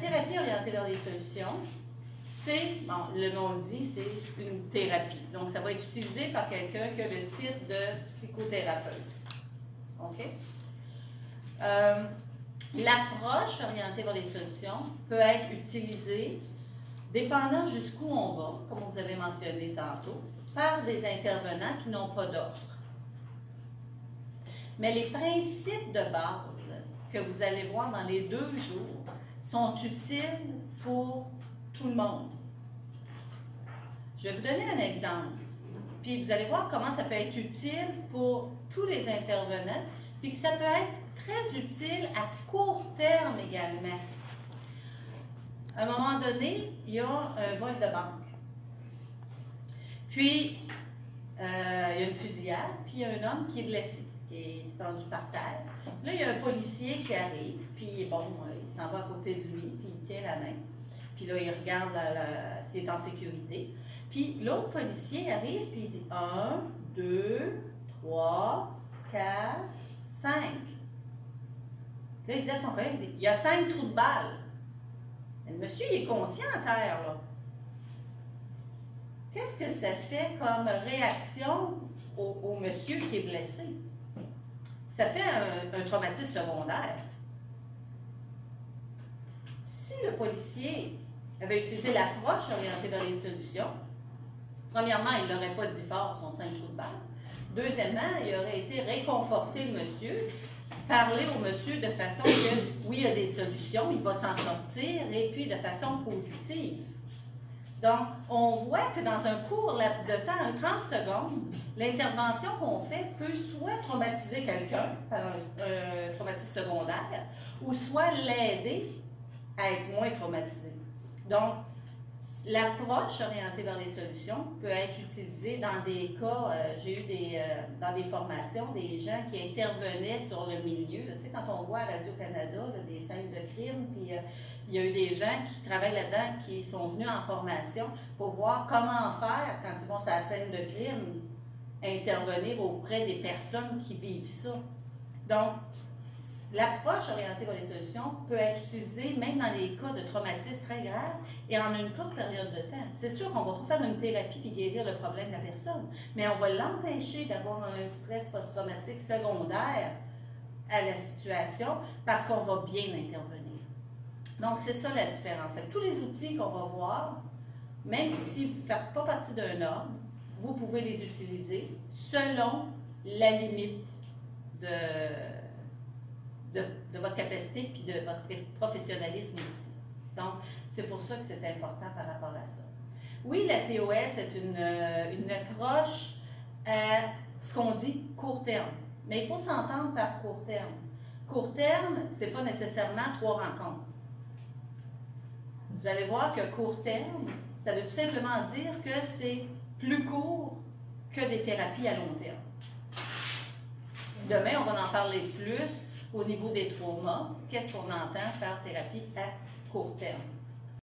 thérapie orientée vers les solutions, c'est, bon, le nom le dit, c'est une thérapie. Donc, ça va être utilisé par quelqu'un qui a le titre de psychothérapeute. OK? L'approche orientée vers les solutions peut être utilisée, dépendant jusqu'où on va, comme vous avez mentionné tantôt, par des intervenants qui n'ont pas d'ordre. Mais les principes de base que vous allez voir dans les 2 jours sont utiles pour tout le monde. Je vais vous donner un exemple, puis vous allez voir comment ça peut être utile pour tous les intervenants, puis que ça peut être très utile à court terme également. À un moment donné, il y a un vol de banque. Puis, il y a une fusillade, puis il y a un homme qui est blessé, qui est tendu par terre. Là, il y a un policier qui arrive, puis bon, il s'en va à côté de lui, puis il tient la main. Puis là, il regarde s'il est en sécurité. Puis l'autre policier arrive, puis il dit 1, 2, 3, 4, 5. Là, il dit à son collègue, il dit, il y a 5 trous de balles. Mais le monsieur, il est conscient à terre, là. Qu'est-ce que ça fait comme réaction au monsieur qui est blessé? Ça fait un traumatisme secondaire. Si le policier avait utilisé l'approche orientée vers les solutions, premièrement, il n'aurait pas dit fort son 5 trous de balle. Deuxièmement, il aurait été réconforté le monsieur, parler au monsieur de façon que, oui, il y a des solutions, il va s'en sortir, et puis de façon positive. Donc, on voit que dans un court laps de temps, en 30 secondes, l'intervention qu'on fait peut soit traumatiser quelqu'un par un traumatisme secondaire, ou soit l'aider à être moins traumatisé. Donc, l'approche orientée vers les solutions peut être utilisée dans des cas, j'ai eu dans des formations, des gens qui intervenaient sur le milieu. Là, tu sais, quand on voit à Radio-Canada des scènes de crime, puis il y a eu des gens qui travaillent là-dedans, qui sont venus en formation pour voir comment faire quand ils vont sur la scène de crime, intervenir auprès des personnes qui vivent ça. Donc, l'approche orientée vers les solutions peut être utilisée même dans les cas de traumatisme très graves et en une courte période de temps. C'est sûr qu'on ne va pas faire une thérapie et guérir le problème de la personne, mais on va l'empêcher d'avoir un stress post-traumatique secondaire à la situation parce qu'on va bien intervenir. Donc, c'est ça la différence. Fait que tous les outils qu'on va voir, même si vous ne faites pas partie d'un ordre, vous pouvez les utiliser selon la limite de votre capacité puis de votre professionnalisme aussi. Donc, c'est pour ça que c'est important par rapport à ça. Oui, la TOS est une approche à ce qu'on dit court terme, mais il faut s'entendre par court terme. Court terme, ce n'est pas nécessairement 3 rencontres. Vous allez voir que court terme, ça veut tout simplement dire que c'est plus court que des thérapies à long terme. Demain, on va en parler plus au niveau des traumas. Qu'est-ce qu'on entend par thérapie à court terme?